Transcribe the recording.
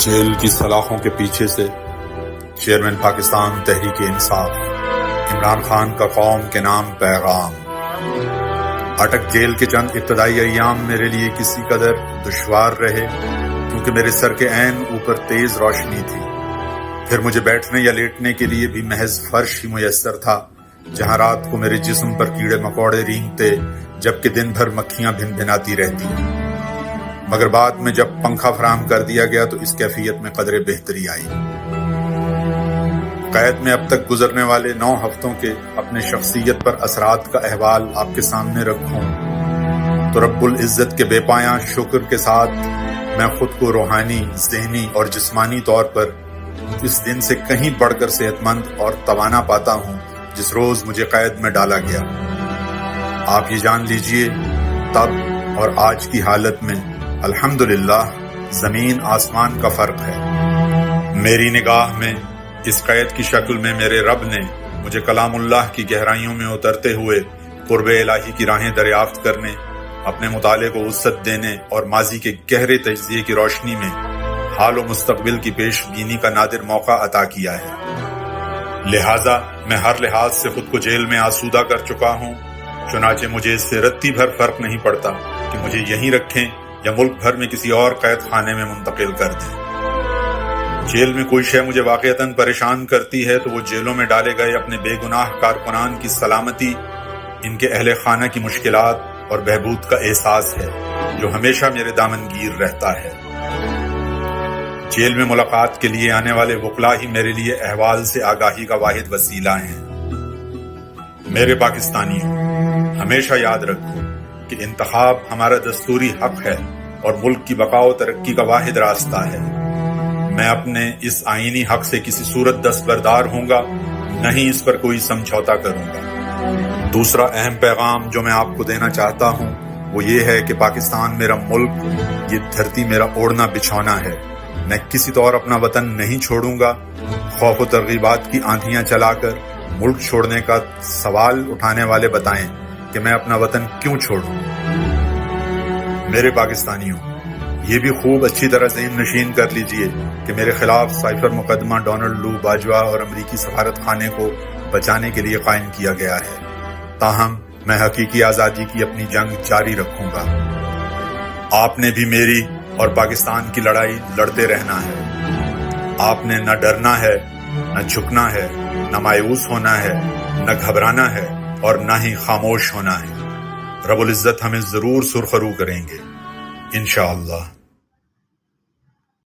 Jail کی سلاخوں کے پیچھے سے چیئرمین پاکستان تحریک انصاف عمران خان کا قوم کے نام پیغام۔ اٹک جیل کے چند ابتدائی ایام میرے لیے کسی قدر دشوار رہے کیونکہ میرے سر کے عین اوپر تیز روشنی تھی، پھر مجھے بیٹھنے یا لیٹنے کے لیے بھی محض فرش ہی میسر تھا جہاں رات کو میرے جسم پر کیڑے مکوڑے رینگتے جبکہ دن بھر مکھیاں بھن بھناتی رہتی، مگر بعد میں جب پنکھا فراہم کر دیا گیا تو اس کیفیت میں قدرے بہتری آئی۔ قید میں اب تک گزرنے والے 9 ہفتوں کے اپنے شخصیت پر اثرات کا احوال آپ کے سامنے رکھوں تو رب العزت کے بے پایاں شکر کے ساتھ میں خود کو روحانی، ذہنی اور جسمانی طور پر اس دن سے کہیں بڑھ کر صحت مند اور توانا پاتا ہوں جس روز مجھے قید میں ڈالا گیا۔ آپ یہ جان لیجئے تب اور آج کی حالت میں الحمدللہ زمین آسمان کا فرق ہے۔ میری نگاہ میں اس قید کی شکل میں میرے رب نے مجھے کلام اللہ کی گہرائیوں میں اترتے ہوئے قرب الہی کی راہیں دریافت کرنے، اپنے مطالعے کو وسعت دینے اور ماضی کے گہرے تجزیے کی روشنی میں حال و مستقبل کی پیش بینی کا نادر موقع عطا کیا ہے۔ لہٰذا میں ہر لحاظ سے خود کو جیل میں آسودہ کر چکا ہوں، چنانچہ مجھے اس سے رتی بھر فرق نہیں پڑتا کہ مجھے یہیں رکھیں یا ملک بھر میں کسی اور قید خانے میں منتقل کر دیں۔ جیل میں کوئی شے مجھے واقعتاً پریشان کرتی ہے تو وہ جیلوں میں ڈالے گئے اپنے بے گناہ کارکنان کی سلامتی، ان کے اہل خانہ کی مشکلات اور بہبود کا احساس ہے جو ہمیشہ میرے دامنگیر رہتا ہے۔ جیل میں ملاقات کے لیے آنے والے وکلاء ہی میرے لیے احوال سے آگاہی کا واحد وسیلہ ہیں۔ میرے پاکستانیوں، ہمیشہ یاد رکھو کہ انتخاب ہمارا دستوری حق ہے اور ملک کی بقا و ترقی کا واحد راستہ ہے۔ میں اپنے اس آئینی حق سے کسی صورت دستبردار ہوں گا، نہ ہی اس پر کوئی سمجھوتا کروں گا۔ دوسرا اہم پیغام جو میں آپ کو دینا چاہتا ہوں وہ یہ ہے کہ پاکستان میرا ملک، یہ دھرتی میرا اوڑھنا بچھونا ہے۔ میں کسی طور اپنا وطن نہیں چھوڑوں گا۔ خوف و ترغیبات کی آندھیاں چلا کر ملک چھوڑنے کا سوال اٹھانے والے بتائیں کہ میں اپنا وطن کیوں چھوڑوں۔ میرے پاکستانیوں، یہ بھی خوب اچھی طرح ذہن نشین کر لیجئے کہ میرے خلاف سائفر مقدمہ ڈونلڈ لو باجوہ اور امریکی سفارت خانے کو بچانے کے لیے قائم کیا گیا ہے، تاہم میں حقیقی آزادی کی اپنی جنگ جاری رکھوں گا۔ آپ نے بھی میری اور پاکستان کی لڑائی لڑتے رہنا ہے۔ آپ نے نہ ڈرنا ہے، نہ جھکنا ہے، نہ مایوس ہونا ہے، نہ گھبرانا ہے اور نہ ہی خاموش ہونا ہے۔ رب العزت ہمیں ضرور سرخرو کریں گے انشاءاللہ۔